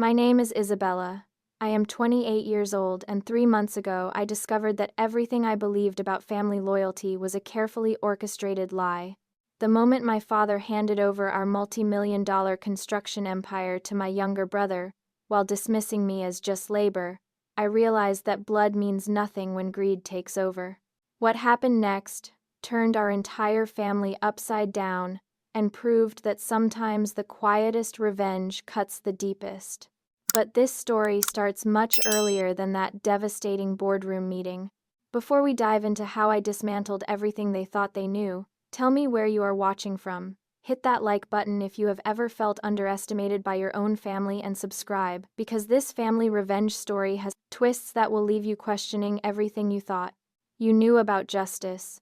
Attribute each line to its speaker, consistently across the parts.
Speaker 1: My name is Isabella. I am 28 years old, and 3 months ago I discovered that everything I believed about family loyalty was a carefully orchestrated lie. The moment my father handed over our multi-million-dollar construction empire to my younger brother, while dismissing me as just labor, I realized that blood means nothing when greed takes over. What happened next turned our entire family upside down and proved that sometimes the quietest revenge cuts the deepest. But this story starts much earlier than that devastating boardroom meeting. Before we dive into how I dismantled everything they thought they knew, tell me where you are watching from. Hit that like button if you have ever felt underestimated by your own family, and subscribe, because this family revenge story has twists that will leave you questioning everything you thought you knew about justice.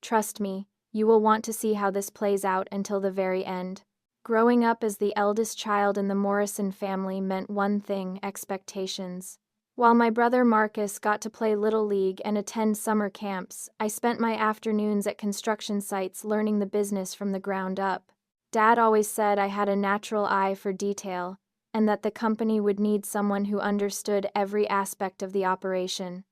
Speaker 1: Trust me, you will want to see how this plays out until the very end. Growing up as the eldest child in the Morrison family meant one thing: expectations. While my brother Marcus got to play Little League and attend summer camps, I spent my afternoons at construction sites learning the business from the ground up. Dad always said I had a natural eye for detail, and that the company would need someone who understood every aspect of the operation.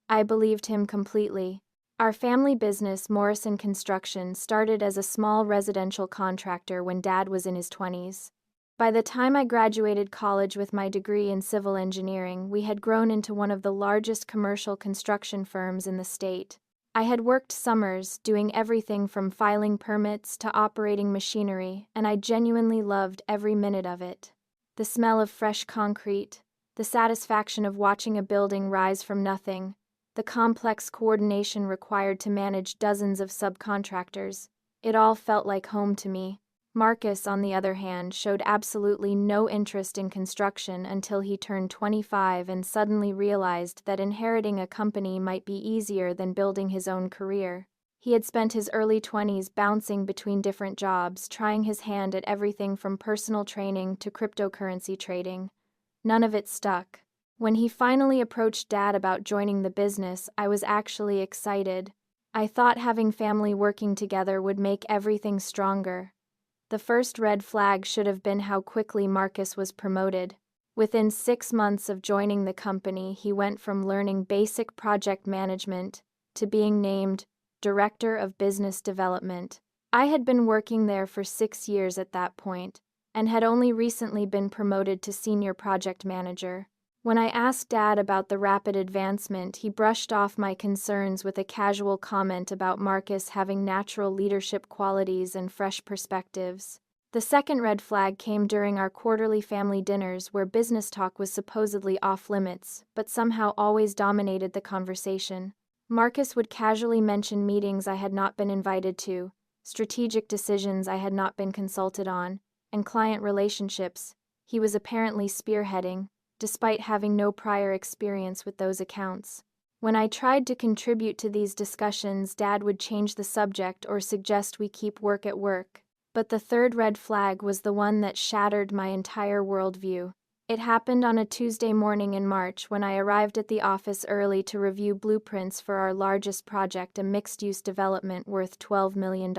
Speaker 1: I believed him completely. Our family business, Morrison Construction, started as a small residential contractor when Dad was in his 20s. By the time I graduated college with my degree in civil engineering, we had grown into one of the largest commercial construction firms in the state. I had worked summers, doing everything from filing permits to operating machinery, and I genuinely loved every minute of it. The smell of fresh concrete, the satisfaction of watching a building rise from nothing, the complex coordination required to manage dozens of subcontractors. It all felt like home to me. Marcus, on the other hand, showed absolutely no interest in construction until he turned 25 and suddenly realized that inheriting a company might be easier than building his own career. He had spent his early 20s bouncing between different jobs, trying his hand at everything from personal training to cryptocurrency trading. None of it stuck. When he finally approached Dad about joining the business, I was actually excited. I thought having family working together would make everything stronger. The first red flag should have been how quickly Marcus was promoted. Within 6 months of joining the company, he went from learning basic project management to being named Director of Business Development. I had been working there for 6 years at that point, and had only recently been promoted to Senior Project Manager. When I asked Dad about the rapid advancement, he brushed off my concerns with a casual comment about Marcus having natural leadership qualities and fresh perspectives. The second red flag came during our quarterly family dinners, where business talk was supposedly off limits, but somehow always dominated the conversation. Marcus would casually mention meetings I had not been invited to, strategic decisions I had not been consulted on, and client relationships he was apparently spearheading, despite having no prior experience with those accounts. When I tried to contribute to these discussions, Dad would change the subject or suggest we keep work at work. But the third red flag was the one that shattered my entire worldview. It happened on a Tuesday morning in March when I arrived at the office early to review blueprints for our largest project, a mixed-use development worth $12 million.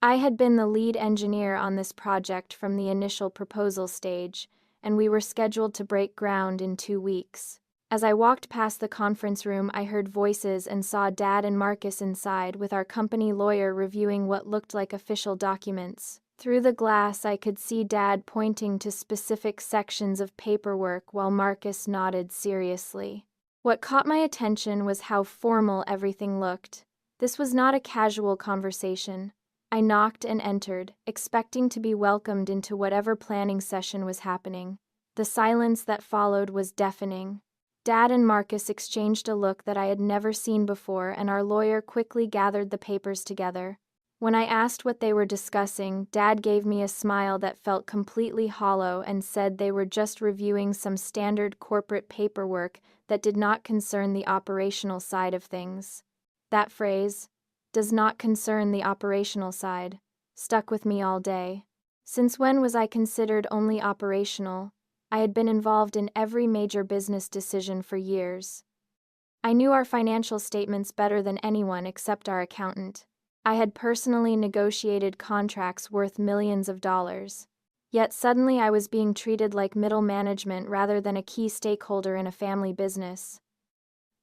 Speaker 1: I had been the lead engineer on this project from the initial proposal stage, and we were scheduled to break ground in 2 weeks. As I walked past the conference room, I heard voices and saw Dad and Marcus inside, with our company lawyer reviewing what looked like official documents. Through the glass, I could see Dad pointing to specific sections of paperwork while Marcus nodded seriously. What caught my attention was how formal everything looked. This was not a casual conversation. I knocked and entered, expecting to be welcomed into whatever planning session was happening. The silence that followed was deafening. Dad and Marcus exchanged a look that I had never seen before, and our lawyer quickly gathered the papers together. When I asked what they were discussing, Dad gave me a smile that felt completely hollow and said they were just reviewing some standard corporate paperwork that did not concern the operational side of things. That phrase, "does not concern the operational side," stuck with me all day. Since when was I considered only operational? I had been involved in every major business decision for years. I knew our financial statements better than anyone except our accountant. I had personally negotiated contracts worth millions of dollars. Yet suddenly I was being treated like middle management rather than a key stakeholder in a family business.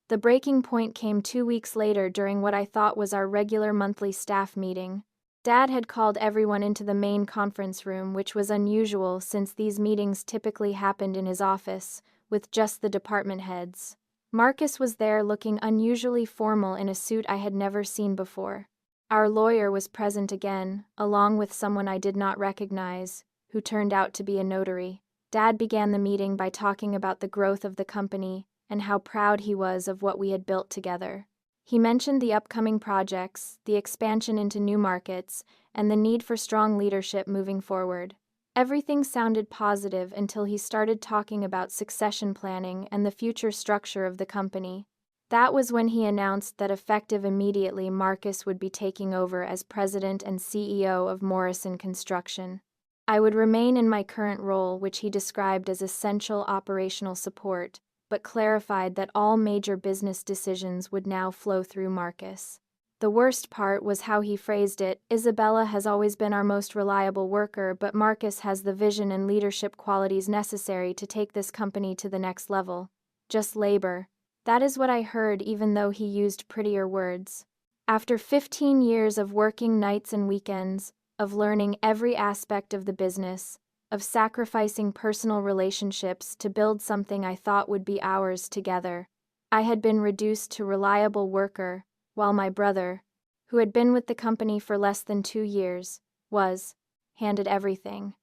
Speaker 1: The breaking point came 2 weeks later during what I thought was our regular monthly staff meeting. Dad had called everyone into the main conference room, which was unusual since these meetings typically happened in his office, with just the department heads. Marcus was there looking unusually formal in a suit I had never seen before. Our lawyer was present again, along with someone I did not recognize, who turned out to be a notary. Dad began the meeting by talking about the growth of the company and how proud he was of what we had built together. He mentioned the upcoming projects, the expansion into new markets, and the need for strong leadership moving forward. Everything sounded positive until he started talking about succession planning and the future structure of the company. That was when he announced that effective immediately Marcus would be taking over as president and CEO of Morrison Construction. I would remain in my current role, which he described as essential operational support, but clarified that all major business decisions would now flow through Marcus. The worst part was how he phrased it: Isabella has always been our most reliable worker, but Marcus has the vision and leadership qualities necessary to take this company to the next level. Just labor. That is what I heard, even though he used prettier words. After 15 years of working nights and weekends, of learning every aspect of the business, of sacrificing personal relationships to build something I thought would be ours together, I had been reduced to reliable worker, while my brother, who had been with the company for less than 2 years, was handed everything.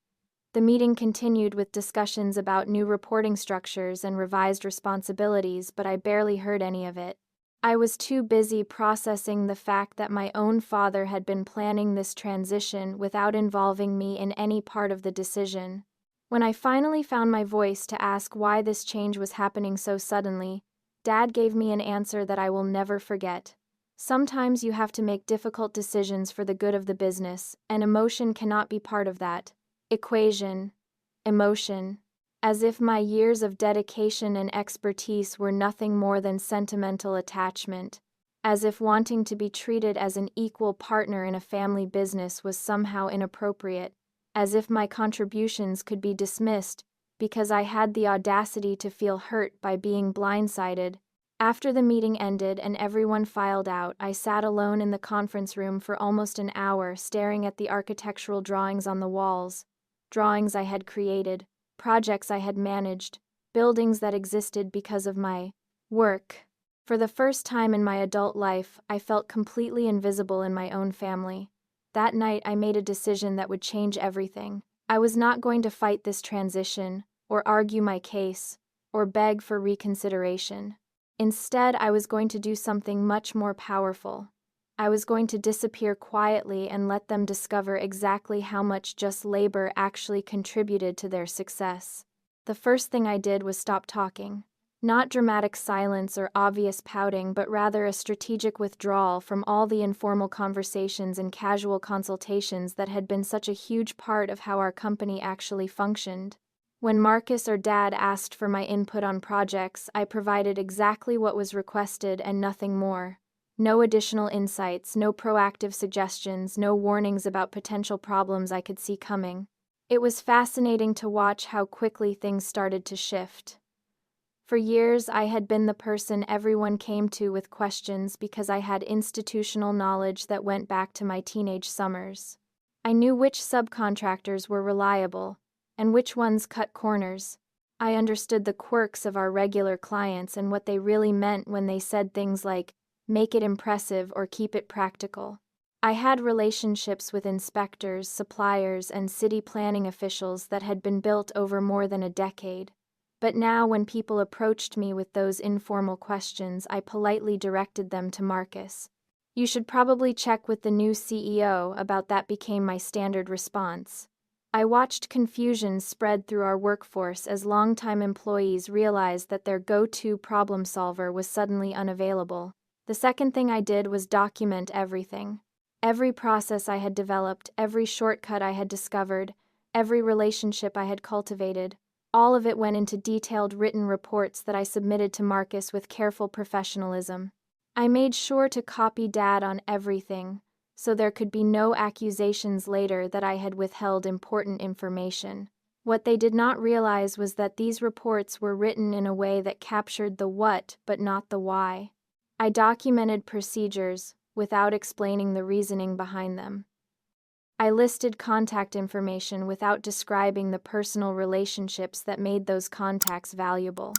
Speaker 1: The meeting continued with discussions about new reporting structures and revised responsibilities, but I barely heard any of it. I was too busy processing the fact that my own father had been planning this transition without involving me in any part of the decision. When I finally found my voice to ask why this change was happening so suddenly, Dad gave me an answer that I will never forget. Sometimes you have to make difficult decisions for the good of the business, and emotion cannot be part of that equation. Emotion. As if my years of dedication and expertise were nothing more than sentimental attachment. As if wanting to be treated as an equal partner in a family business was somehow inappropriate. As if my contributions could be dismissed because I had the audacity to feel hurt by being blindsided. After the meeting ended and everyone filed out, I sat alone in the conference room for almost an hour, staring at the architectural drawings on the walls. Drawings I had created, projects I had managed, buildings that existed because of my work. For the first time in my adult life, I felt completely invisible in my own family. That night I made a decision that would change everything. I was not going to fight this transition, or argue my case, or beg for reconsideration. Instead, I was going to do something much more powerful. I was going to disappear quietly and let them discover exactly how much just labor actually contributed to their success. The first thing I did was stop talking. Not dramatic silence or obvious pouting, but rather a strategic withdrawal from all the informal conversations and casual consultations that had been such a huge part of how our company actually functioned. When Marcus or Dad asked for my input on projects, I provided exactly what was requested and nothing more. No additional insights, no proactive suggestions, no warnings about potential problems I could see coming. It was fascinating to watch how quickly things started to shift. For years, I had been the person everyone came to with questions because I had institutional knowledge that went back to my teenage summers. I knew which subcontractors were reliable and which ones cut corners. I understood the quirks of our regular clients and what they really meant when they said things like, "Make it impressive" or "Keep it practical." I had relationships with inspectors, suppliers, and city planning officials that had been built over more than a decade. But now when people approached me with those informal questions, I politely directed them to Marcus. "You should probably check with the new CEO about that," became my standard response. I watched confusion spread through our workforce as longtime employees realized that their go-to problem solver was suddenly unavailable. The second thing I did was document everything. Every process I had developed, every shortcut I had discovered, every relationship I had cultivated, all of it went into detailed written reports that I submitted to Marcus with careful professionalism. I made sure to copy Dad on everything, so there could be no accusations later that I had withheld important information. What they did not realize was that these reports were written in a way that captured the what but not the why. I documented procedures without explaining the reasoning behind them. I listed contact information without describing the personal relationships that made those contacts valuable.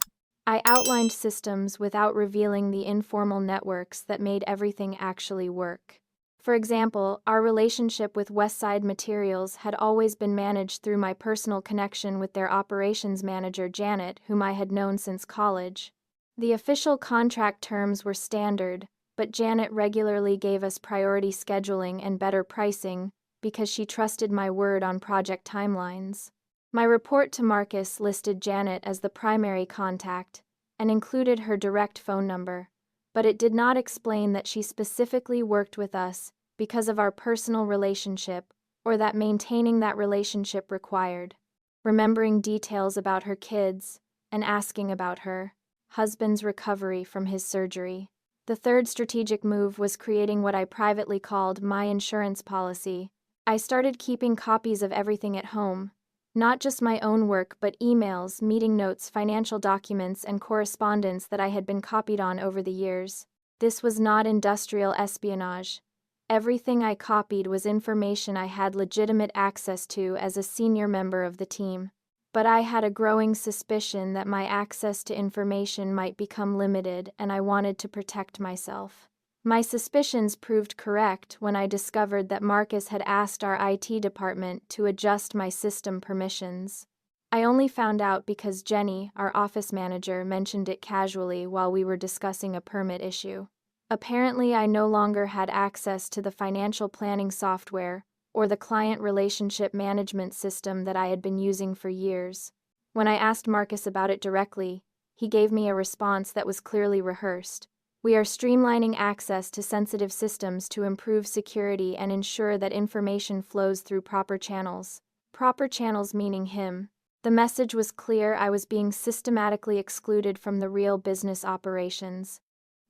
Speaker 1: I outlined systems without revealing the informal networks that made everything actually work. For example, our relationship with Westside Materials had always been managed through my personal connection with their operations manager Janet, whom I had known since college. The official contract terms were standard, but Janet regularly gave us priority scheduling and better pricing because she trusted my word on project timelines. My report to Marcus listed Janet as the primary contact and included her direct phone number, but it did not explain that she specifically worked with us because of our personal relationship or that maintaining that relationship required remembering details about her kids and asking about her husband's recovery from his surgery. The third strategic move was creating what I privately called my insurance policy. I started keeping copies of everything at home, not just my own work but emails, meeting notes, financial documents, and correspondence that I had been copied on over the years. This was not industrial espionage. Everything I copied was information I had legitimate access to as a senior member of the team. But I had a growing suspicion that my access to information might become limited, and I wanted to protect myself. My suspicions proved correct when I discovered that Marcus had asked our IT department to adjust my system permissions. I only found out because Jenny, our office manager, mentioned it casually while we were discussing a permit issue. Apparently, I no longer had access to the financial planning software or the client relationship management system that I had been using for years. When I asked Marcus about it directly, he gave me a response that was clearly rehearsed. We are streamlining access to sensitive systems to improve security and ensure that information flows through proper channels. Proper channels meaning him. The message was clear: I was being systematically excluded from the real business operations.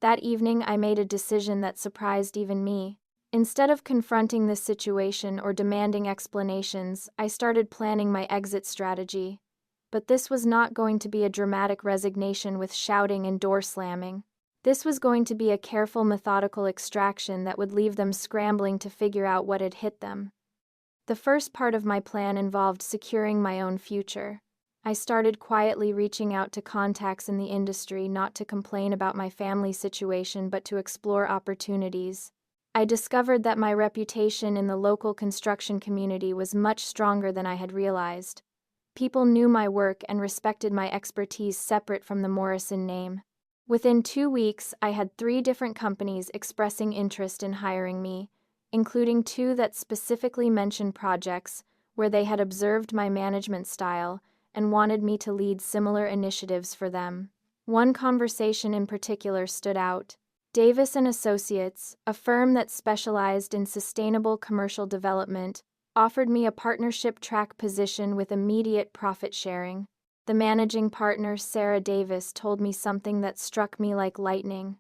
Speaker 1: That evening, I made a decision that surprised even me. Instead of confronting this situation or demanding explanations, I started planning my exit strategy. But this was not going to be a dramatic resignation with shouting and door slamming. This was going to be a careful, methodical extraction that would leave them scrambling to figure out what had hit them. The first part of my plan involved securing my own future. I started quietly reaching out to contacts in the industry, not to complain about my family situation but to explore opportunities. I discovered that my reputation in the local construction community was much stronger than I had realized. People knew my work and respected my expertise separate from the Morrison name. Within 2 weeks, I had 3 different companies expressing interest in hiring me, including 2 that specifically mentioned projects where they had observed my management style and wanted me to lead similar initiatives for them. One conversation in particular stood out. Davis & Associates, a firm that specialized in sustainable commercial development, offered me a partnership track position with immediate profit sharing. The managing partner, Sarah Davis, told me something that struck me like lightning.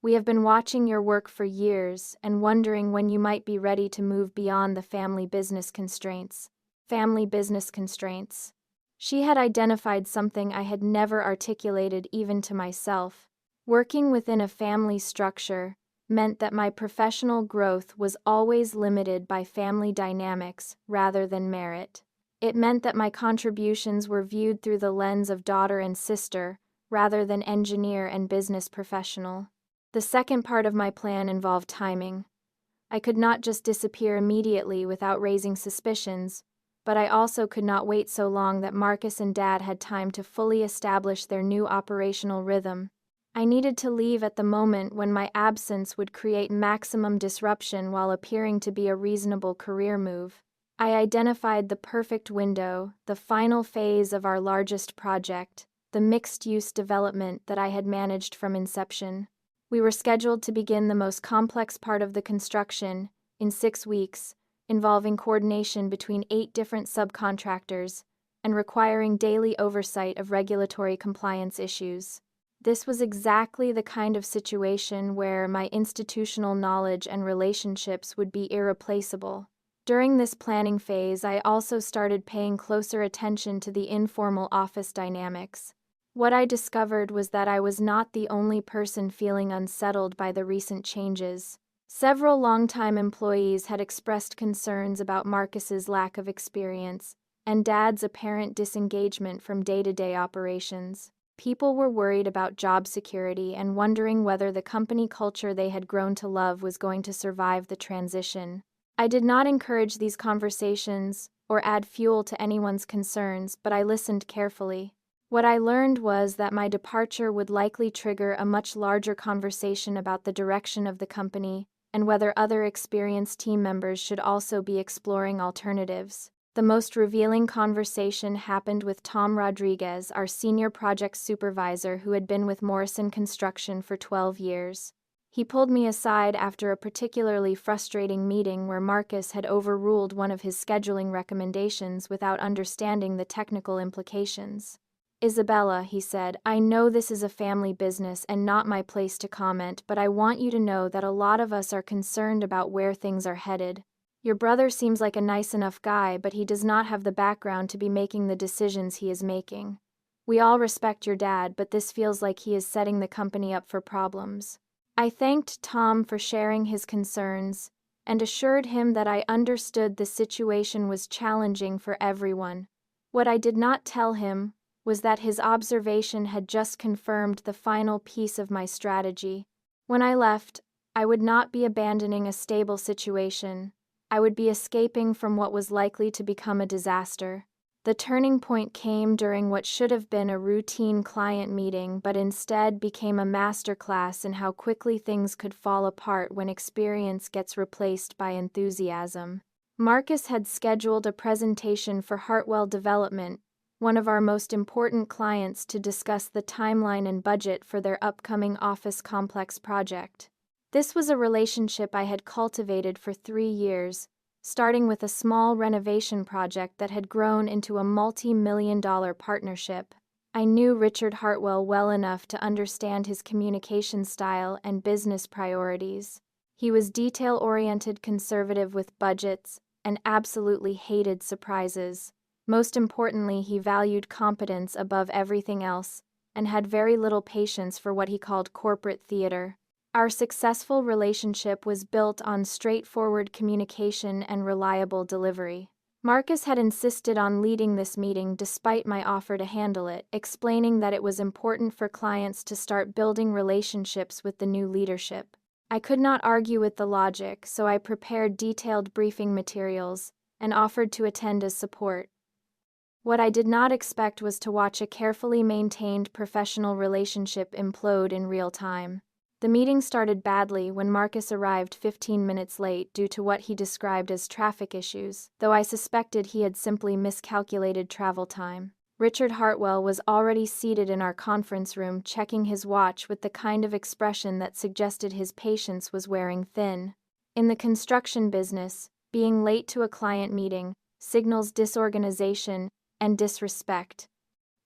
Speaker 1: We have been watching your work for years and wondering when you might be ready to move beyond the family business constraints. Family business constraints. She had identified something I had never articulated even to myself. Working within a family structure meant that my professional growth was always limited by family dynamics rather than merit. It meant that my contributions were viewed through the lens of daughter and sister, rather than engineer and business professional. The second part of my plan involved timing. I could not just disappear immediately without raising suspicions, but I also could not wait so long that Marcus and Dad had time to fully establish their new operational rhythm. I needed to leave at the moment when my absence would create maximum disruption while appearing to be a reasonable career move. I identified the perfect window, the final phase of our largest project, the mixed-use development that I had managed from inception. We were scheduled to begin the most complex part of the construction in 6 weeks, involving coordination between 8 different subcontractors and requiring daily oversight of regulatory compliance issues. This was exactly the kind of situation where my institutional knowledge and relationships would be irreplaceable. During this planning phase, I also started paying closer attention to the informal office dynamics. What I discovered was that I was not the only person feeling unsettled by the recent changes. Several longtime employees had expressed concerns about Marcus's lack of experience and Dad's apparent disengagement from day-to-day operations. People were worried about job security and wondering whether the company culture they had grown to love was going to survive the transition. I did not encourage these conversations or add fuel to anyone's concerns, but I listened carefully. What I learned was that my departure would likely trigger a much larger conversation about the direction of the company and whether other experienced team members should also be exploring alternatives. The most revealing conversation happened with Tom Rodriguez, our senior project supervisor who had been with Morrison Construction for 12 years. He pulled me aside after a particularly frustrating meeting where Marcus had overruled one of his scheduling recommendations without understanding the technical implications. "Isabella," he said, "I know this is a family business and not my place to comment, but I want you to know that a lot of us are concerned about where things are headed. Your brother seems like a nice enough guy, but he does not have the background to be making the decisions he is making. We all respect your dad, but this feels like he is setting the company up for problems." I thanked Tom for sharing his concerns and assured him that I understood the situation was challenging for everyone. What I did not tell him was that his observation had just confirmed the final piece of my strategy. When I left, I would not be abandoning a stable situation. I would be escaping from what was likely to become a disaster. The turning point came during what should have been a routine client meeting, but instead became a masterclass in how quickly things could fall apart when experience gets replaced by enthusiasm. Marcus had scheduled a presentation for Hartwell Development, one of our most important clients, to discuss the timeline and budget for their upcoming office complex project. This was a relationship I had cultivated for 3 years, starting with a small renovation project that had grown into a multi-million-dollar partnership. I knew Richard Hartwell well enough to understand his communication style and business priorities. He was detail-oriented, conservative with budgets, and absolutely hated surprises. Most importantly, he valued competence above everything else and had very little patience for what he called corporate theater. Our successful relationship was built on straightforward communication and reliable delivery. Marcus had insisted on leading this meeting despite my offer to handle it, explaining that it was important for clients to start building relationships with the new leadership. I could not argue with the logic, so I prepared detailed briefing materials and offered to attend as support. What I did not expect was to watch a carefully maintained professional relationship implode in real time. The meeting started badly when Marcus arrived 15 minutes late due to what he described as traffic issues, though I suspected he had simply miscalculated travel time. Richard Hartwell was already seated in our conference room, checking his watch with the kind of expression that suggested his patience was wearing thin. In the construction business, being late to a client meeting signals disorganization and disrespect.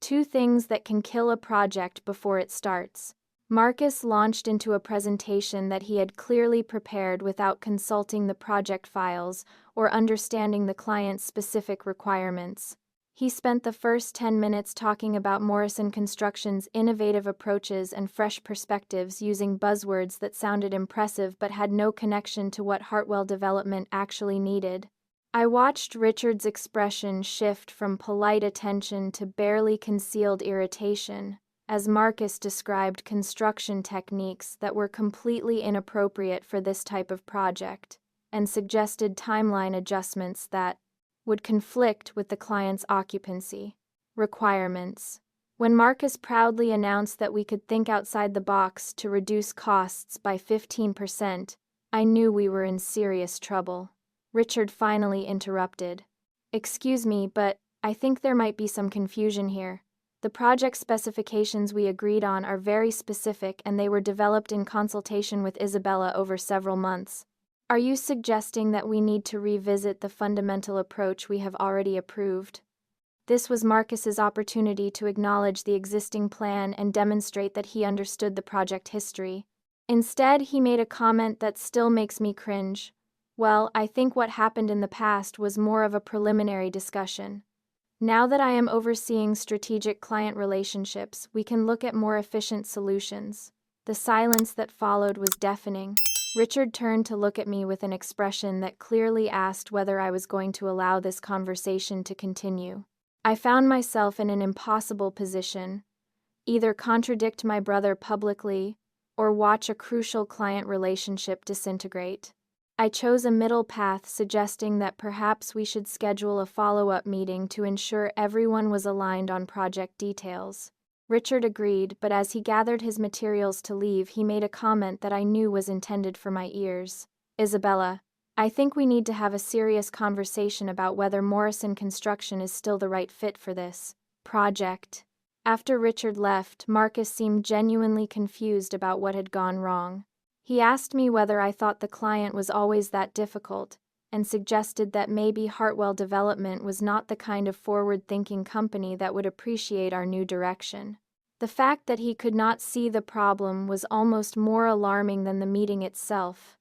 Speaker 1: 2 things that can kill a project before it starts. Marcus launched into a presentation that he had clearly prepared without consulting the project files or understanding the client's specific requirements. He spent the first 10 minutes talking about Morrison Construction's innovative approaches and fresh perspectives, using buzzwords that sounded impressive but had no connection to what Hartwell Development actually needed. I watched Richard's expression shift from polite attention to barely concealed irritation as Marcus described construction techniques that were completely inappropriate for this type of project and suggested timeline adjustments that would conflict with the client's occupancy requirements. When Marcus proudly announced that we could think outside the box to reduce costs by 15%, I knew we were in serious trouble. Richard finally interrupted. "Excuse me, but I think there might be some confusion here. The project specifications we agreed on are very specific and they were developed in consultation with Isabella over several months. Are you suggesting that we need to revisit the fundamental approach we have already approved?" This was Marcus's opportunity to acknowledge the existing plan and demonstrate that he understood the project history. Instead, he made a comment that still makes me cringe. "Well, I think what happened in the past was more of a preliminary discussion. Now that I am overseeing strategic client relationships, we can look at more efficient solutions." The silence that followed was deafening. Richard turned to look at me with an expression that clearly asked whether I was going to allow this conversation to continue. I found myself in an impossible position: either contradict my brother publicly or watch a crucial client relationship disintegrate. I chose a middle path, suggesting that perhaps we should schedule a follow-up meeting to ensure everyone was aligned on project details. Richard agreed, but as he gathered his materials to leave, he made a comment that I knew was intended for my ears. "Isabella, I think we need to have a serious conversation about whether Morrison Construction is still the right fit for this project." After Richard left, Marcus seemed genuinely confused about what had gone wrong. He asked me whether I thought the client was always that difficult, and suggested that maybe Hartwell Development was not the kind of forward-thinking company that would appreciate our new direction. The fact that he could not see the problem was almost more alarming than the meeting itself.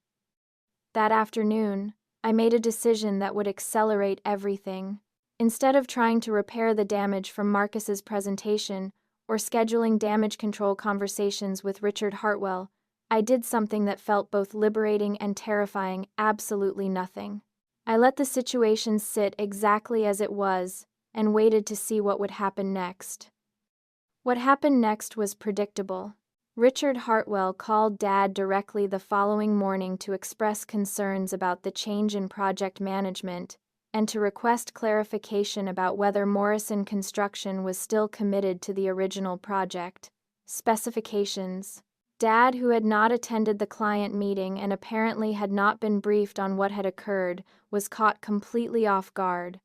Speaker 1: That afternoon, I made a decision that would accelerate everything. Instead of trying to repair the damage from Marcus's presentation or scheduling damage control conversations with Richard Hartwell, I did something that felt both liberating and terrifying: absolutely nothing. I let the situation sit exactly as it was and waited to see what would happen next. What happened next was predictable. Richard Hartwell called Dad directly the following morning to express concerns about the change in project management and to request clarification about whether Morrison Construction was still committed to the original project specifications. Dad, who had not attended the client meeting and apparently had not been briefed on what had occurred, was caught completely off guard.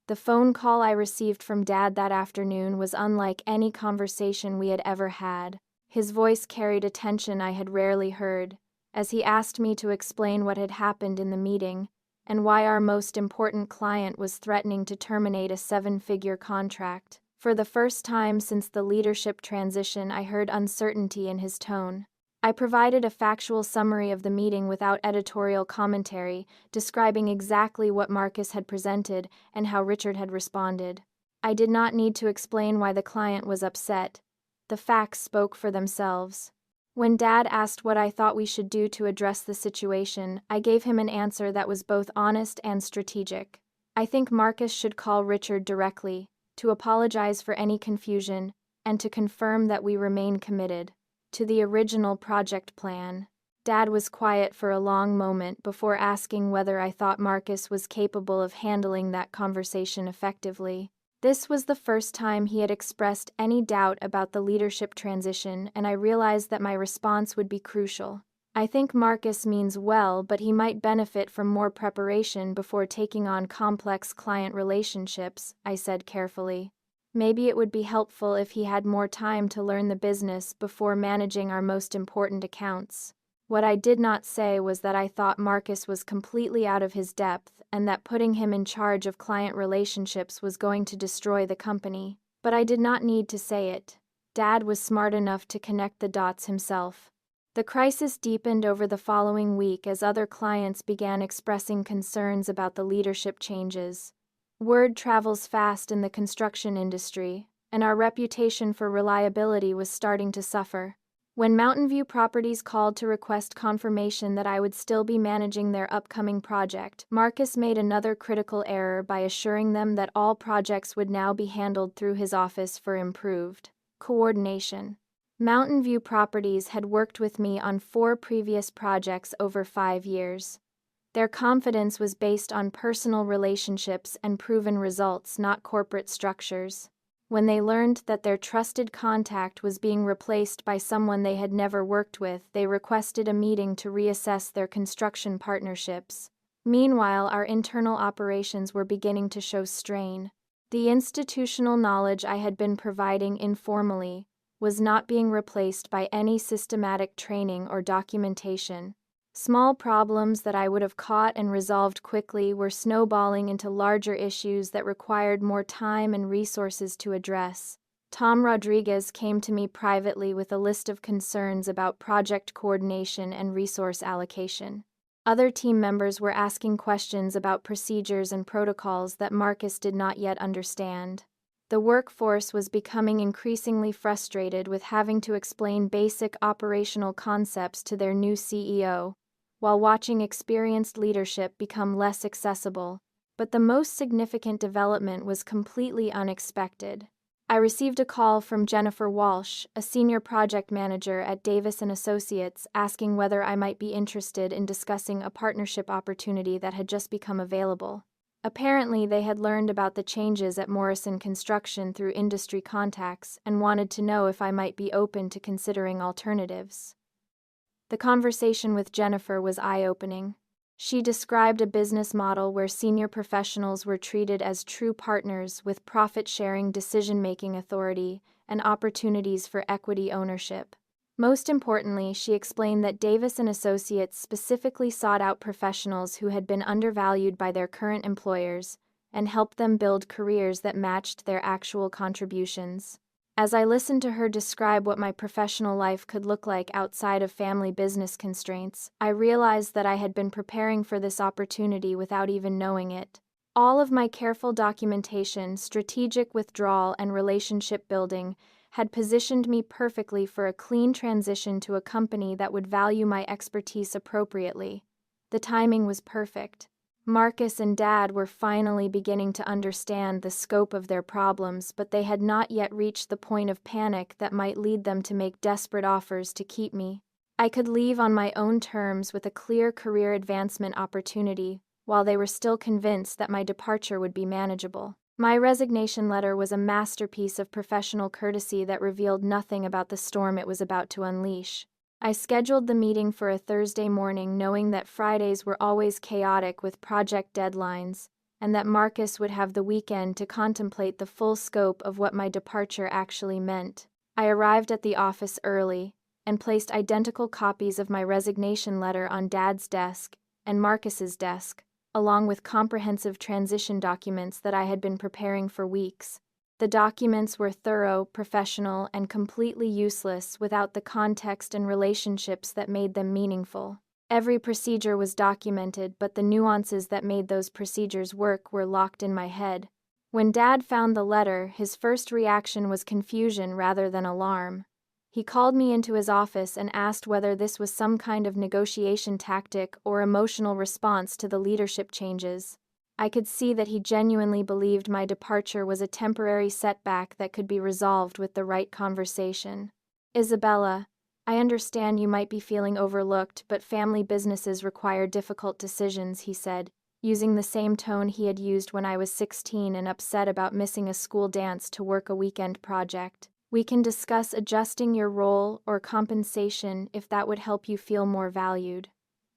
Speaker 1: The phone call I received from Dad that afternoon was unlike any conversation we had ever had. His voice carried a tension I had rarely heard, as he asked me to explain what had happened in the meeting and why our most important client was threatening to terminate a 7-figure contract. For the first time since the leadership transition, I heard uncertainty in his tone. I provided a factual summary of the meeting without editorial commentary, describing exactly what Marcus had presented and how Richard had responded. I did not need to explain why the client was upset. The facts spoke for themselves. When Dad asked what I thought we should do to address the situation, I gave him an answer that was both honest and strategic. I think Marcus should call Richard directly, to apologize for any confusion, and to confirm that we remain committed to the original project plan. Dad was quiet for a long moment before asking whether I thought Marcus was capable of handling that conversation effectively. This was the first time he had expressed any doubt about the leadership transition, and I realized that my response would be crucial. "I think Marcus means well, but he might benefit from more preparation before taking on complex client relationships," I said carefully. "Maybe it would be helpful if he had more time to learn the business before managing our most important accounts." What I did not say was that I thought Marcus was completely out of his depth and that putting him in charge of client relationships was going to destroy the company. But I did not need to say it. Dad was smart enough to connect the dots himself. The crisis deepened over the following week as other clients began expressing concerns about the leadership changes. Word travels fast in the construction industry, and our reputation for reliability was starting to suffer. When Mountain View Properties called to request confirmation that I would still be managing their upcoming project, Marcus made another critical error by assuring them that all projects would now be handled through his office for improved coordination. Mountain View Properties had worked with me on 4 previous projects over 5 years. Their confidence was based on personal relationships and proven results, not corporate structures. When they learned that their trusted contact was being replaced by someone they had never worked with, they requested a meeting to reassess their construction partnerships. Meanwhile, our internal operations were beginning to show strain. The institutional knowledge I had been providing informally was not being replaced by any systematic training or documentation. Small problems that I would have caught and resolved quickly were snowballing into larger issues that required more time and resources to address. Tom Rodriguez came to me privately with a list of concerns about project coordination and resource allocation. Other team members were asking questions about procedures and protocols that Marcus did not yet understand. The workforce was becoming increasingly frustrated with having to explain basic operational concepts to their new CEO, while watching experienced leadership become less accessible. But the most significant development was completely unexpected. I received a call from Jennifer Walsh, a senior project manager at Davis & Associates, asking whether I might be interested in discussing a partnership opportunity that had just become available. Apparently, they had learned about the changes at Morrison Construction through industry contacts and wanted to know if I might be open to considering alternatives. The conversation with Jennifer was eye-opening. She described a business model where senior professionals were treated as true partners with profit-sharing decision-making authority and opportunities for equity ownership. Most importantly, she explained that Davis & Associates specifically sought out professionals who had been undervalued by their current employers and helped them build careers that matched their actual contributions. As I listened to her describe what my professional life could look like outside of family business constraints, I realized that I had been preparing for this opportunity without even knowing it. All of my careful documentation, strategic withdrawal, and relationship building had positioned me perfectly for a clean transition to a company that would value my expertise appropriately. The timing was perfect. Marcus and Dad were finally beginning to understand the scope of their problems, but they had not yet reached the point of panic that might lead them to make desperate offers to keep me. I could leave on my own terms with a clear career advancement opportunity, while they were still convinced that my departure would be manageable. My resignation letter was a masterpiece of professional courtesy that revealed nothing about the storm it was about to unleash. I scheduled the meeting for a Thursday morning, knowing that Fridays were always chaotic with project deadlines, and that Marcus would have the weekend to contemplate the full scope of what my departure actually meant. I arrived at the office early and placed identical copies of my resignation letter on Dad's desk and Marcus's desk, along with comprehensive transition documents that I had been preparing for weeks. The documents were thorough, professional, and completely useless without the context and relationships that made them meaningful. Every procedure was documented, but the nuances that made those procedures work were locked in my head. When Dad found the letter, his first reaction was confusion rather than alarm. He called me into his office and asked whether this was some kind of negotiation tactic or emotional response to the leadership changes. I could see that he genuinely believed my departure was a temporary setback that could be resolved with the right conversation. "Isabella, I understand you might be feeling overlooked, but family businesses require difficult decisions," he said, using the same tone he had used when I was 16 and upset about missing a school dance to work a weekend project. "We can discuss adjusting your role or compensation if that would help you feel more valued."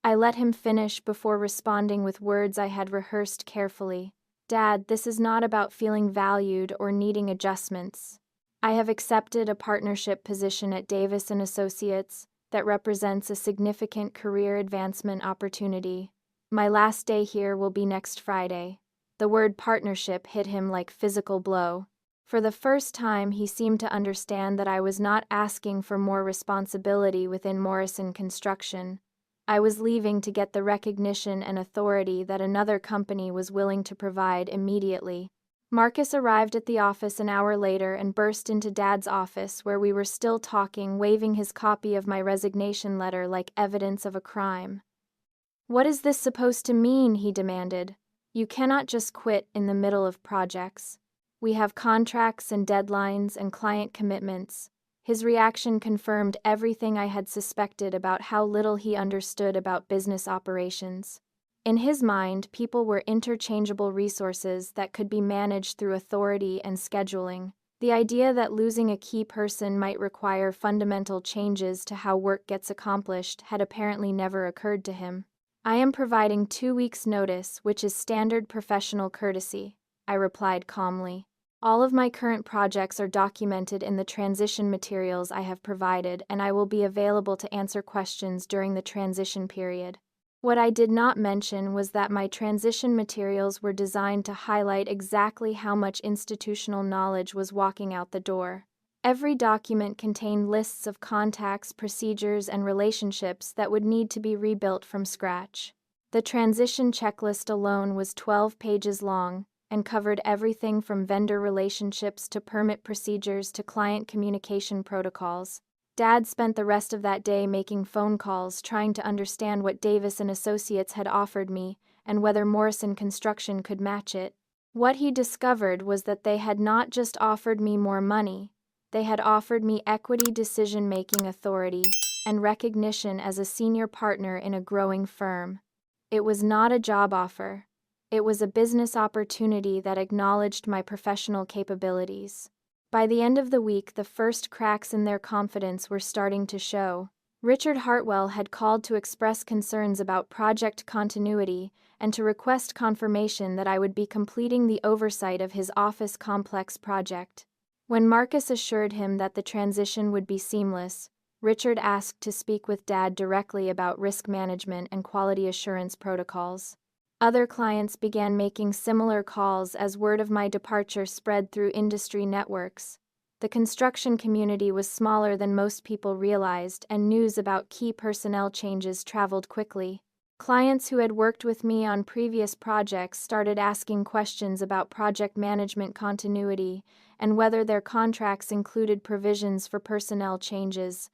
Speaker 1: I let him finish before responding with words I had rehearsed carefully. "Dad, this is not about feeling valued or needing adjustments. I have accepted a partnership position at Davis & Associates that represents a significant career advancement opportunity. My last day here will be next Friday." The word partnership hit him like physical blow. For the first time, he seemed to understand that I was not asking for more responsibility within Morrison Construction. I was leaving to get the recognition and authority that another company was willing to provide immediately. Marcus arrived at the office an hour later and burst into Dad's office, where we were still talking, waving his copy of my resignation letter like evidence of a crime. "What is this supposed to mean?" he demanded. "You cannot just quit in the middle of projects. We have contracts and deadlines and client commitments." His reaction confirmed everything I had suspected about how little he understood about business operations. In his mind, people were interchangeable resources that could be managed through authority and scheduling. The idea that losing a key person might require fundamental changes to how work gets accomplished had apparently never occurred to him. "I am providing 2 weeks' notice, which is standard professional courtesy," I replied calmly. All of my current projects are documented in the transition materials I have provided, and I will be available to answer questions during the transition period. What I did not mention was that my transition materials were designed to highlight exactly how much institutional knowledge was walking out the door. Every document contained lists of contacts, procedures, and relationships that would need to be rebuilt from scratch. The transition checklist alone was 12 pages long and covered everything from vendor relationships to permit procedures to client communication protocols. Dad spent the rest of that day making phone calls trying to understand what Davis and Associates had offered me and whether Morrison Construction could match it. What he discovered was that they had not just offered me more money, they had offered me equity decision-making authority and recognition as a senior partner in a growing firm. It was not a job offer. It was a business opportunity that acknowledged my professional capabilities. By the end of the week, the first cracks in their confidence were starting to show. Richard Hartwell had called to express concerns about project continuity and to request confirmation that I would be completing the oversight of his office complex project. When Marcus assured him that the transition would be seamless, Richard asked to speak with Dad directly about risk management and quality assurance protocols. Other clients began making similar calls as word of my departure spread through industry networks. The construction community was smaller than most people realized, and news about key personnel changes traveled quickly. Clients who had worked with me on previous projects started asking questions about project management continuity and whether their contracts included provisions for personnel changes.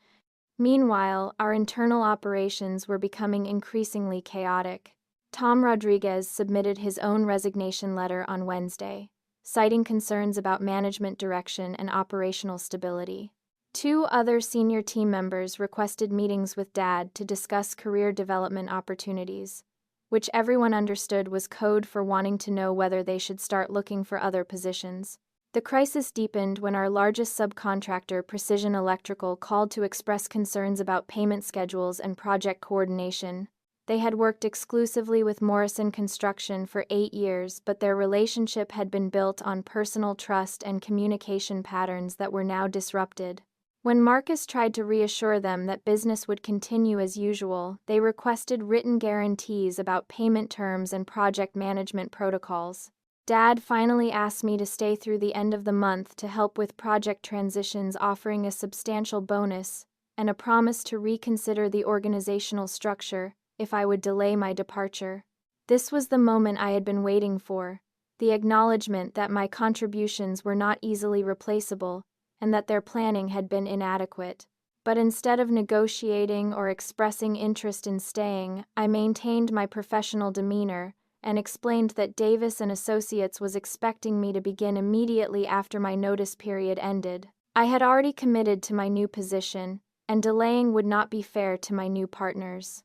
Speaker 1: Meanwhile, our internal operations were becoming increasingly chaotic. Tom Rodriguez submitted his own resignation letter on Wednesday, citing concerns about management direction and operational stability. 2 other senior team members requested meetings with Dad to discuss career development opportunities, which everyone understood was code for wanting to know whether they should start looking for other positions. The crisis deepened when our largest subcontractor, Precision Electrical, called to express concerns about payment schedules and project coordination. They had worked exclusively with Morrison Construction for 8 years, but their relationship had been built on personal trust and communication patterns that were now disrupted. When Marcus tried to reassure them that business would continue as usual, they requested written guarantees about payment terms and project management protocols. Dad finally asked me to stay through the end of the month to help with project transitions, offering a substantial bonus and a promise to reconsider the organizational structure if I would delay my departure. This was the moment I had been waiting for, the acknowledgement that my contributions were not easily replaceable and that their planning had been inadequate. But instead of negotiating or expressing interest in staying, I maintained my professional demeanor and explained that Davis and Associates was expecting me to begin immediately after my notice period ended. I had already committed to my new position, and delaying would not be fair to my new partners.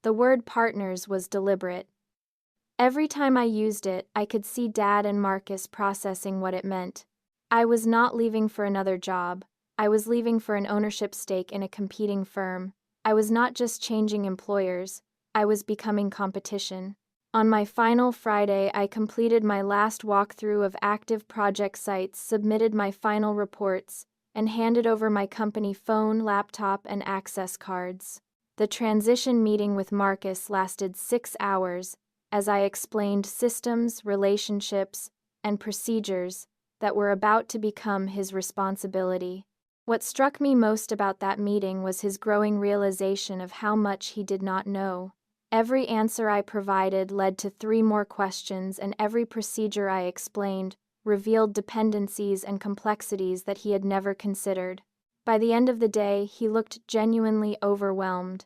Speaker 1: The word partners was deliberate. Every time I used it, I could see Dad and Marcus processing what it meant. I was not leaving for another job. I was leaving for an ownership stake in a competing firm. I was not just changing employers, I was becoming competition. On my final Friday, I completed my last walkthrough of active project sites, submitted my final reports, and handed over my company phone, laptop, and access cards. The transition meeting with Marcus lasted 6 hours, as I explained systems, relationships, and procedures that were about to become his responsibility. What struck me most about that meeting was his growing realization of how much he did not know. Every answer I provided led to 3 more questions, and every procedure I explained revealed dependencies and complexities that he had never considered. By the end of the day, he looked genuinely overwhelmed.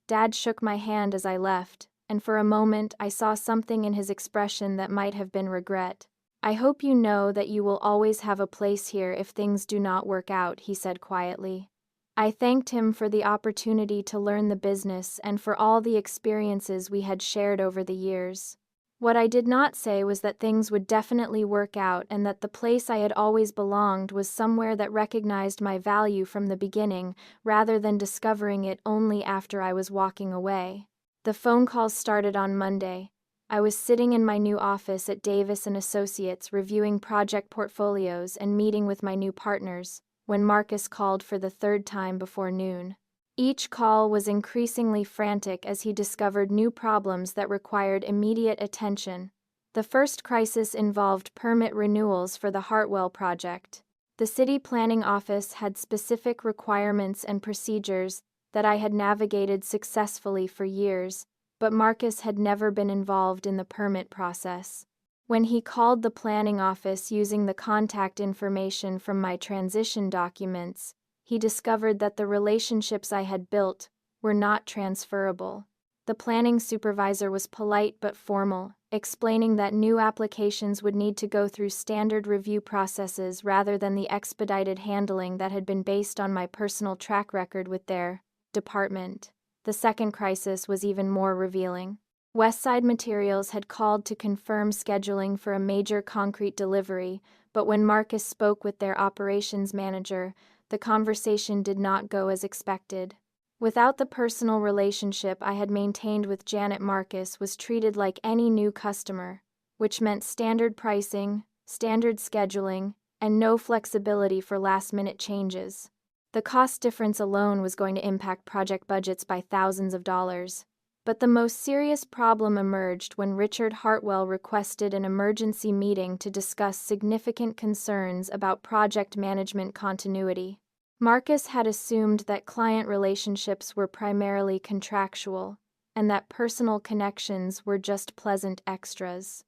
Speaker 1: Dad shook my hand as I left, and for a moment I saw something in his expression that might have been regret. "I hope you know that you will always have a place here if things do not work out," he said quietly. I thanked him for the opportunity to learn the business and for all the experiences we had shared over the years. What I did not say was that things would definitely work out and that the place I had always belonged was somewhere that recognized my value from the beginning, rather than discovering it only after I was walking away. The phone calls started on Monday. I was sitting in my new office at Davis and Associates reviewing project portfolios and meeting with my new partners when Marcus called for the third time before noon. Each call was increasingly frantic as he discovered new problems that required immediate attention. The first crisis involved permit renewals for the Hartwell project. The city planning office had specific requirements and procedures that I had navigated successfully for years, but Marcus had never been involved in the permit process. When he called the planning office using the contact information from my transition documents, he discovered that the relationships I had built were not transferable. The planning supervisor was polite but formal, explaining that new applications would need to go through standard review processes rather than the expedited handling that had been based on my personal track record with their department. The second crisis was even more revealing. Westside Materials had called to confirm scheduling for a major concrete delivery, but when Marcus spoke with their operations manager, the conversation did not go as expected. Without the personal relationship I had maintained with Janet, Marcus was treated like any new customer, which meant standard pricing, standard scheduling, and no flexibility for last-minute changes. The cost difference alone was going to impact project budgets by thousands of dollars. But the most serious problem emerged when Richard Hartwell requested an emergency meeting to discuss significant concerns about project management continuity. Marcus had assumed that client relationships were primarily contractual, and that personal connections were just pleasant extras.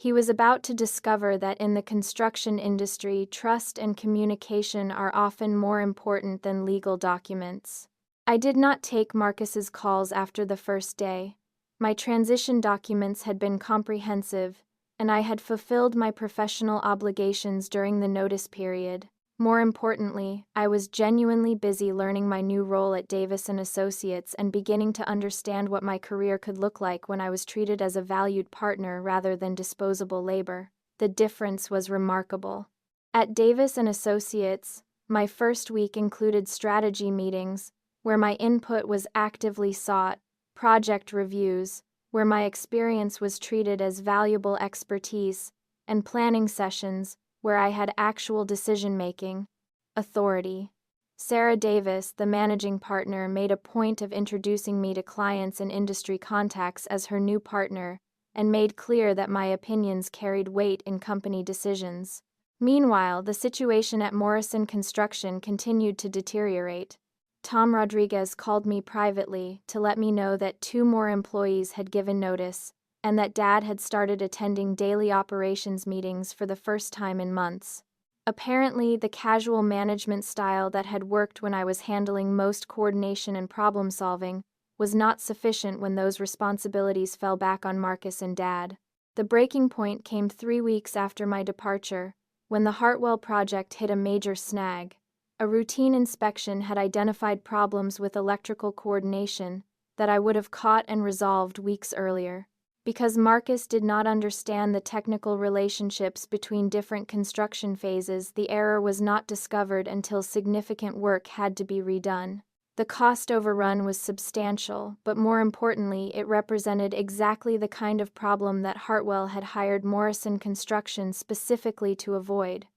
Speaker 1: He was about to discover that in the construction industry, trust and communication are often more important than legal documents. I did not take Marcus's calls after the first day. My transition documents had been comprehensive, and I had fulfilled my professional obligations during the notice period. More importantly, I was genuinely busy learning my new role at Davis and Associates and beginning to understand what my career could look like when I was treated as a valued partner rather than disposable labor. The difference was remarkable. At Davis and Associates, my first week included strategy meetings, where my input was actively sought, project reviews, where my experience was treated as valuable expertise, and planning sessions, where I had actual decision-making authority. Sarah Davis, the managing partner, made a point of introducing me to clients and industry contacts as her new partner, and made clear that my opinions carried weight in company decisions. Meanwhile, the situation at Morrison Construction continued to deteriorate. Tom Rodriguez called me privately to let me know that 2 more employees had given notice, and that Dad had started attending daily operations meetings for the first time in months. Apparently, the casual management style that had worked when I was handling most coordination and problem-solving was not sufficient when those responsibilities fell back on Marcus and Dad. The breaking point came 3 weeks after my departure, when the Hartwell project hit a major snag. A routine inspection had identified problems with electrical coordination that I would have caught and resolved weeks earlier. Because Marcus did not understand the technical relationships between different construction phases, the error was not discovered until significant work had to be redone. The cost overrun was substantial, but more importantly, it represented exactly the kind of problem that Hartwell had hired Morrison Construction specifically to avoid.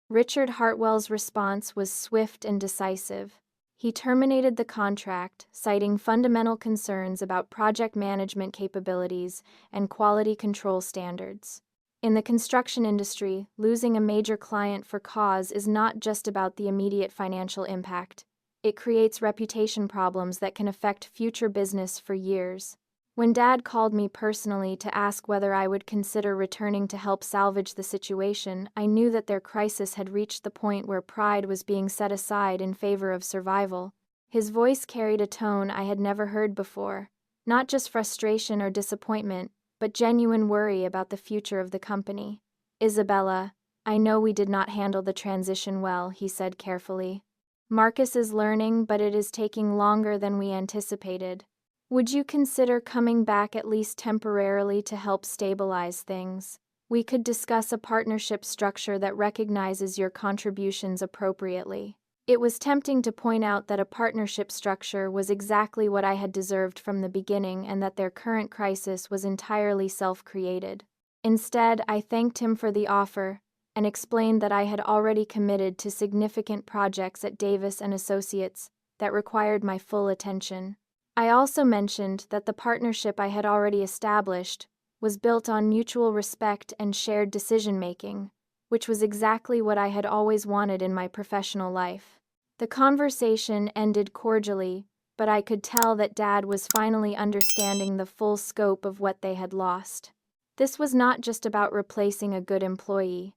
Speaker 1: Richard Hartwell's response was swift and decisive. He terminated the contract, citing fundamental concerns about project management capabilities and quality control standards. In the construction industry, losing a major client for cause is not just about the immediate financial impact. It creates reputation problems that can affect future business for years. When Dad called me personally to ask whether I would consider returning to help salvage the situation, I knew that their crisis had reached the point where pride was being set aside in favor of survival. His voice carried a tone I had never heard before, not just frustration or disappointment, but genuine worry about the future of the company. "Isabella, I know we did not handle the transition well," he said carefully. "Marcus is learning, but it is taking longer than we anticipated. Would you consider coming back at least temporarily to help stabilize things? We could discuss a partnership structure that recognizes your contributions appropriately." It was tempting to point out that a partnership structure was exactly what I had deserved from the beginning and that their current crisis was entirely self-created. Instead, I thanked him for the offer and explained that I had already committed to significant projects at Davis and Associates that required my full attention. I also mentioned that the partnership I had already established was built on mutual respect and shared decision-making, which was exactly what I had always wanted in my professional life. The conversation ended cordially, but I could tell that Dad was finally understanding the full scope of what they had lost. This was not just about replacing a good employee.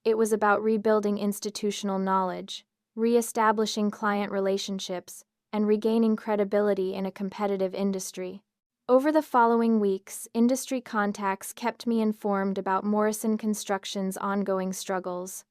Speaker 1: It was about rebuilding institutional knowledge, re-establishing client relationships, and regaining credibility in a competitive industry. Over the following weeks, industry contacts kept me informed about Morrison Construction's ongoing struggles.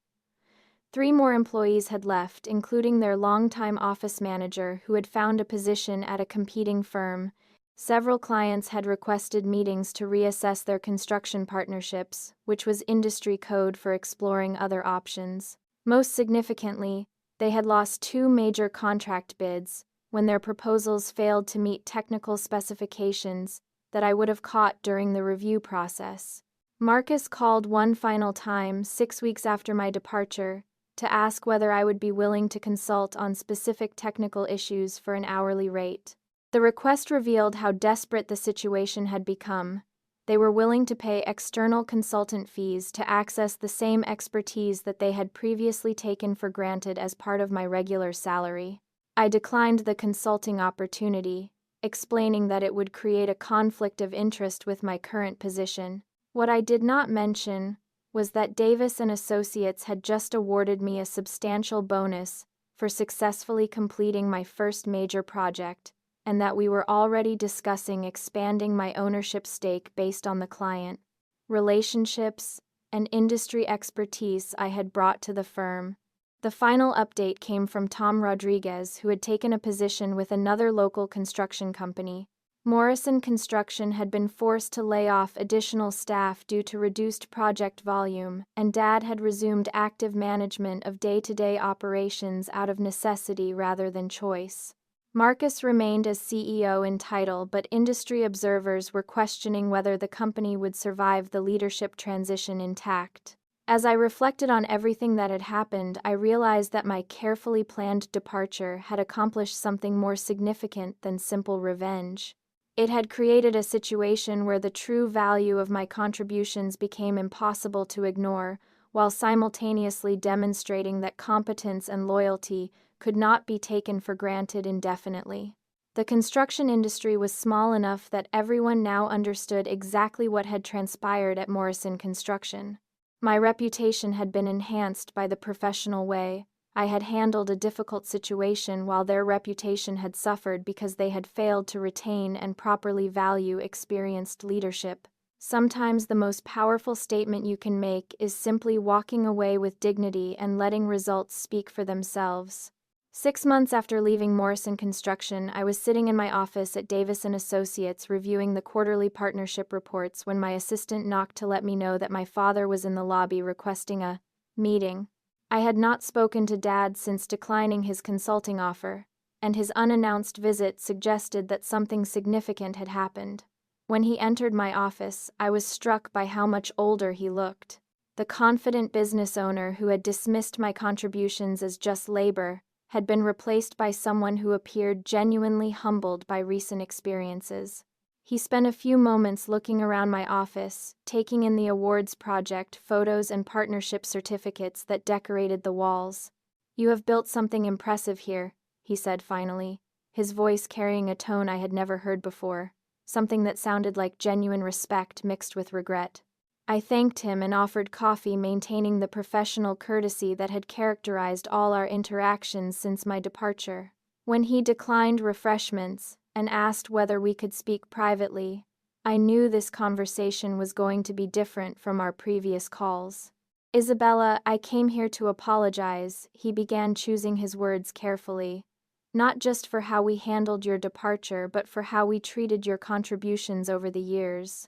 Speaker 1: 3 more employees had left, including their longtime office manager who had found a position at a competing firm. Several clients had requested meetings to reassess their construction partnerships, which was industry code for exploring other options. Most significantly, they had lost 2 major contract bids when their proposals failed to meet technical specifications that I would have caught during the review process. Marcus called one final time 6 weeks after my departure to ask whether I would be willing to consult on specific technical issues for an hourly rate. The request revealed how desperate the situation had become. They were willing to pay external consultant fees to access the same expertise that they had previously taken for granted as part of my regular salary. I declined the consulting opportunity, explaining that it would create a conflict of interest with my current position. What I did not mention was that Davis and Associates had just awarded me a substantial bonus for successfully completing my first major project, and that we were already discussing expanding my ownership stake based on the client, relationships, and industry expertise I had brought to the firm. The final update came from Tom Rodriguez, who had taken a position with another local construction company. Morrison Construction had been forced to lay off additional staff due to reduced project volume, and Dad had resumed active management of day-to-day operations out of necessity rather than choice. Marcus remained as CEO in title, but industry observers were questioning whether the company would survive the leadership transition intact. As I reflected on everything that had happened, I realized that my carefully planned departure had accomplished something more significant than simple revenge. It had created a situation where the true value of my contributions became impossible to ignore, while simultaneously demonstrating that competence and loyalty could not be taken for granted indefinitely. The construction industry was small enough that everyone now understood exactly what had transpired at Morrison Construction. My reputation had been enhanced by the professional way I had handled a difficult situation, while their reputation had suffered because they had failed to retain and properly value experienced leadership. Sometimes the most powerful statement you can make is simply walking away with dignity and letting results speak for themselves. 6 months after leaving Morrison Construction, I was sitting in my office at Davis and Associates reviewing the quarterly partnership reports when my assistant knocked to let me know that my father was in the lobby requesting a meeting. I had not spoken to Dad since declining his consulting offer, and his unannounced visit suggested that something significant had happened. When he entered my office, I was struck by how much older he looked. The confident business owner who had dismissed my contributions as just labor had been replaced by someone who appeared genuinely humbled by recent experiences. He spent a few moments looking around my office, taking in the awards project, photos, and partnership certificates that decorated the walls. "You have built something impressive here," he said finally, his voice carrying a tone I had never heard before, something that sounded like genuine respect mixed with regret. I thanked him and offered coffee, maintaining the professional courtesy that had characterized all our interactions since my departure. When he declined refreshments and asked whether we could speak privately, I knew this conversation was going to be different from our previous calls. "Isabella, I came here to apologize," he began, choosing his words carefully. "Not just for how we handled your departure, but for how we treated your contributions over the years.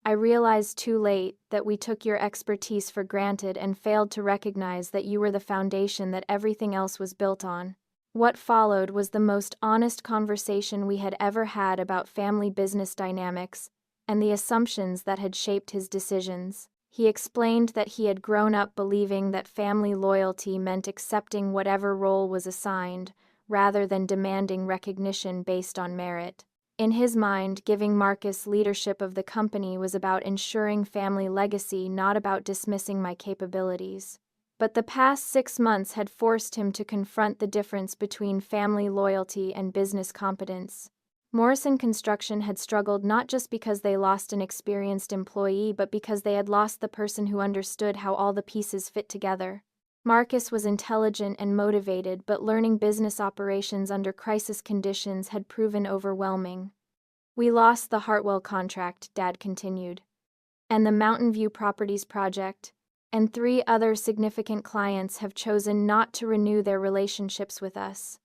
Speaker 1: I realized too late that we took your expertise for granted and failed to recognize that you were the foundation that everything else was built on. What followed was the most honest conversation we had ever had about family business dynamics and the assumptions that had shaped his decisions. He explained that he had grown up believing that family loyalty meant accepting whatever role was assigned, rather than demanding recognition based on merit. In his mind, giving Marcus leadership of the company was about ensuring family legacy, not about dismissing my capabilities. But the past 6 months had forced him to confront the difference between family loyalty and business competence. Morrison Construction had struggled not just because they lost an experienced employee, but because they had lost the person who understood how all the pieces fit together. Marcus was intelligent and motivated, but learning business operations under crisis conditions had proven overwhelming. We lost the Hartwell contract, Dad continued, and the Mountain View Properties project, and 3 other significant clients have chosen not to renew their relationships with us.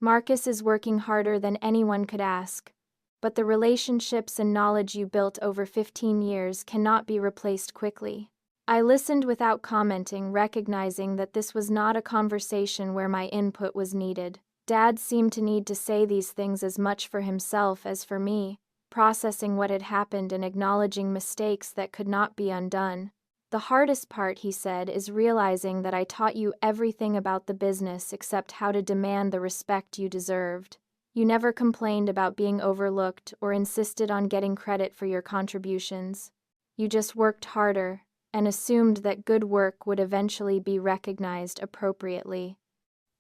Speaker 1: Marcus is working harder than anyone could ask, but the relationships and knowledge you built over 15 years cannot be replaced quickly. I listened without commenting, recognizing that this was not a conversation where my input was needed. Dad seemed to need to say these things as much for himself as for me, processing what had happened and acknowledging mistakes that could not be undone. The hardest part, he said, is realizing that I taught you everything about the business except how to demand the respect you deserved. You never complained about being overlooked or insisted on getting credit for your contributions. You just worked harder and assumed that good work would eventually be recognized appropriately.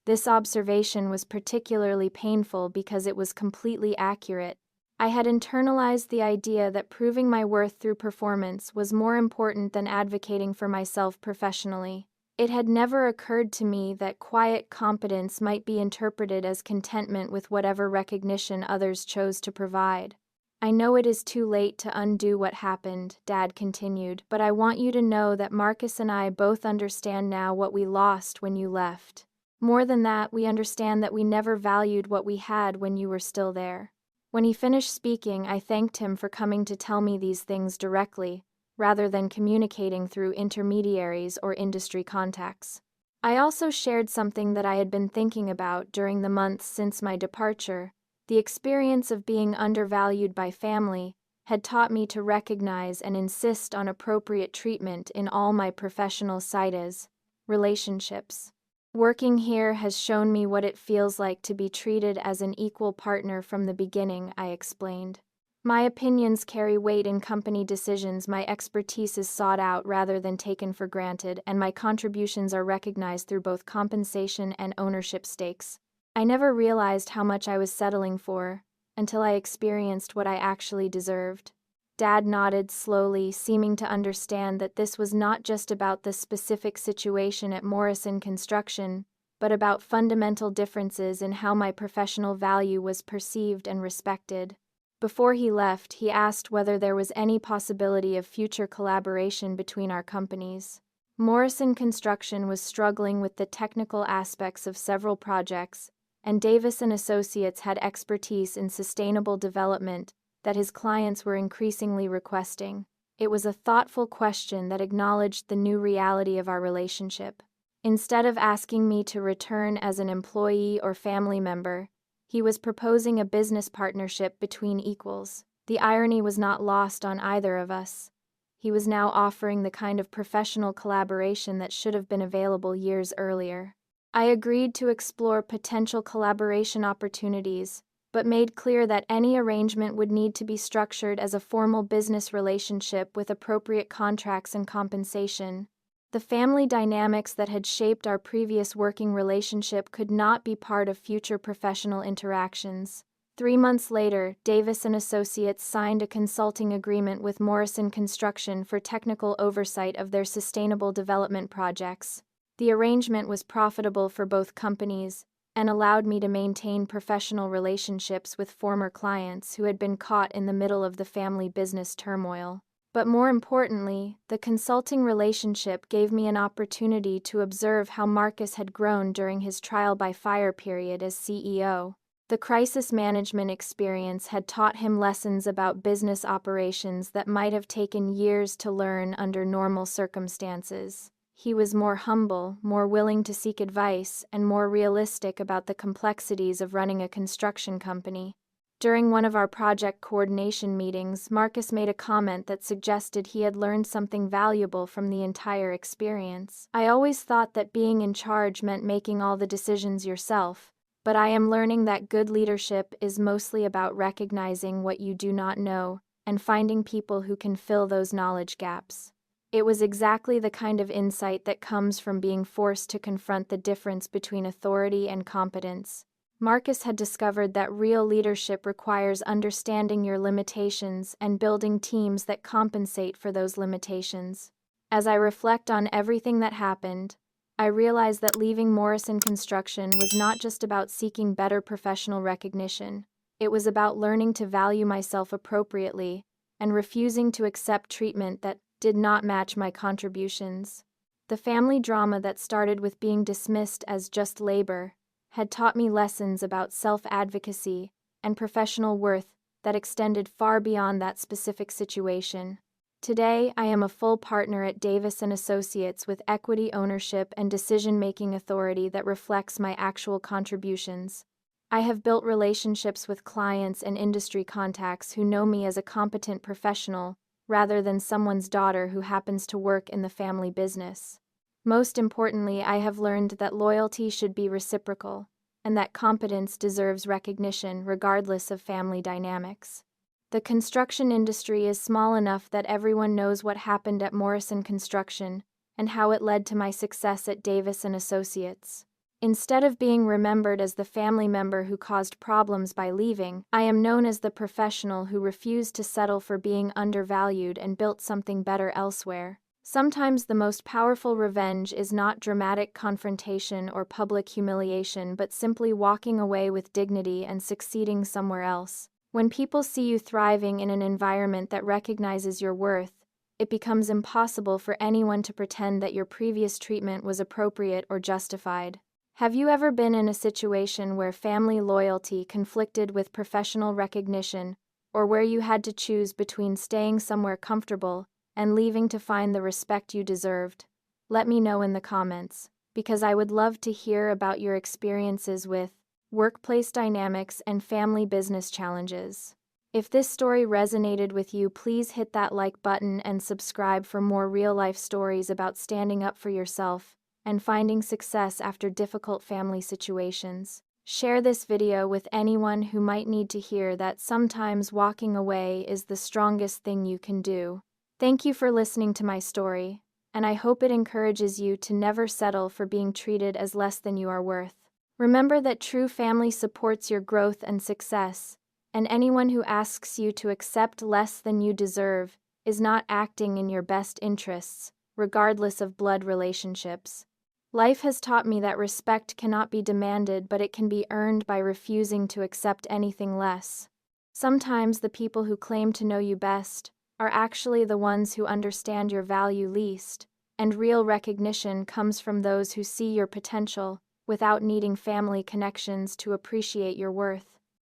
Speaker 1: This observation was particularly painful because it was completely accurate. I had internalized the idea that proving my worth through performance was more important than advocating for myself professionally. It had never occurred to me that quiet competence might be interpreted as contentment with whatever recognition others chose to provide. I know it is too late to undo what happened, Dad continued, but I want you to know that Marcus and I both understand now what we lost when you left. More than that, we understand that we never valued what we had when you were still there. When he finished speaking, I thanked him for coming to tell me these things directly, rather than communicating through intermediaries or industry contacts. I also shared something that I had been thinking about during the months since my departure. The experience of being undervalued by family had taught me to recognize and insist on appropriate treatment in all my professional sides, relationships. Working here has shown me what it feels like to be treated as an equal partner from the beginning, I explained. My opinions carry weight in company decisions, my expertise is sought out rather than taken for granted, and my contributions are recognized through both compensation and ownership stakes. I never realized how much I was settling for, until I experienced what I actually deserved. Dad nodded slowly, seeming to understand that this was not just about the specific situation at Morrison Construction, but about fundamental differences in how my professional value was perceived and respected. Before he left, he asked whether there was any possibility of future collaboration between our companies. Morrison Construction was struggling with the technical aspects of several projects, and Davis & Associates had expertise in sustainable development that his clients were increasingly requesting. It was a thoughtful question that acknowledged the new reality of our relationship. Instead of asking me to return as an employee or family member, he was proposing a business partnership between equals. The irony was not lost on either of us. He was now offering the kind of professional collaboration that should have been available years earlier. I agreed to explore potential collaboration opportunities, but made clear that any arrangement would need to be structured as a formal business relationship with appropriate contracts and compensation. The family dynamics that had shaped our previous working relationship could not be part of future professional interactions. 3 months later, Davis & Associates signed a consulting agreement with Morrison Construction for technical oversight of their sustainable development projects. The arrangement was profitable for both companies and allowed me to maintain professional relationships with former clients who had been caught in the middle of the family business turmoil. But more importantly, the consulting relationship gave me an opportunity to observe how Marcus had grown during his trial by fire period as CEO. The crisis management experience had taught him lessons about business operations that might have taken years to learn under normal circumstances. He was more humble, more willing to seek advice, and more realistic about the complexities of running a construction company. During one of our project coordination meetings, Marcus made a comment that suggested he had learned something valuable from the entire experience. "I always thought that being in charge meant making all the decisions yourself, but I am learning that good leadership is mostly about recognizing what you do not know and finding people who can fill those knowledge gaps." It was exactly the kind of insight that comes from being forced to confront the difference between authority and competence. Marcus had discovered that real leadership requires understanding your limitations and building teams that compensate for those limitations. As I reflect on everything that happened, I realize that leaving Morrison Construction was not just about seeking better professional recognition. It was about learning to value myself appropriately and refusing to accept treatment that did not match my contributions. The family drama that started with being dismissed as just labor had taught me lessons about self-advocacy and professional worth that extended far beyond that specific situation. Today, I am a full partner at Davis & Associates with equity ownership and decision-making authority that reflects my actual contributions. I have built relationships with clients and industry contacts who know me as a competent professional rather than someone's daughter who happens to work in the family business. Most importantly, I have learned that loyalty should be reciprocal, and that competence deserves recognition regardless of family dynamics. The construction industry is small enough that everyone knows what happened at Morrison Construction and how it led to my success at Davis & Associates. Instead of being remembered as the family member who caused problems by leaving, I am known as the professional who refused to settle for being undervalued and built something better elsewhere. Sometimes the most powerful revenge is not dramatic confrontation or public humiliation, but simply walking away with dignity and succeeding somewhere else. When people see you thriving in an environment that recognizes your worth, it becomes impossible for anyone to pretend that your previous treatment was appropriate or justified. Have you ever been in a situation where family loyalty conflicted with professional recognition, or where you had to choose between staying somewhere comfortable and leaving to find the respect you deserved? Let me know in the comments, because I would love to hear about your experiences with workplace dynamics and family business challenges. If this story resonated with you, please hit that like button and subscribe for more real-life stories about standing up for yourself and finding success after difficult family situations. Share this video with anyone who might need to hear that sometimes walking away is the strongest thing you can do. Thank you for listening to my story, and I hope it encourages you to never settle for being treated as less than you are worth. Remember that true family supports your growth and success, and anyone who asks you to accept less than you deserve is not acting in your best interests, regardless of blood relationships. Life has taught me that respect cannot be demanded, but it can be earned by refusing to accept anything less. Sometimes the people who claim to know you best are actually the ones who understand your value least, and real recognition comes from those who see your potential without needing family connections to appreciate your worth.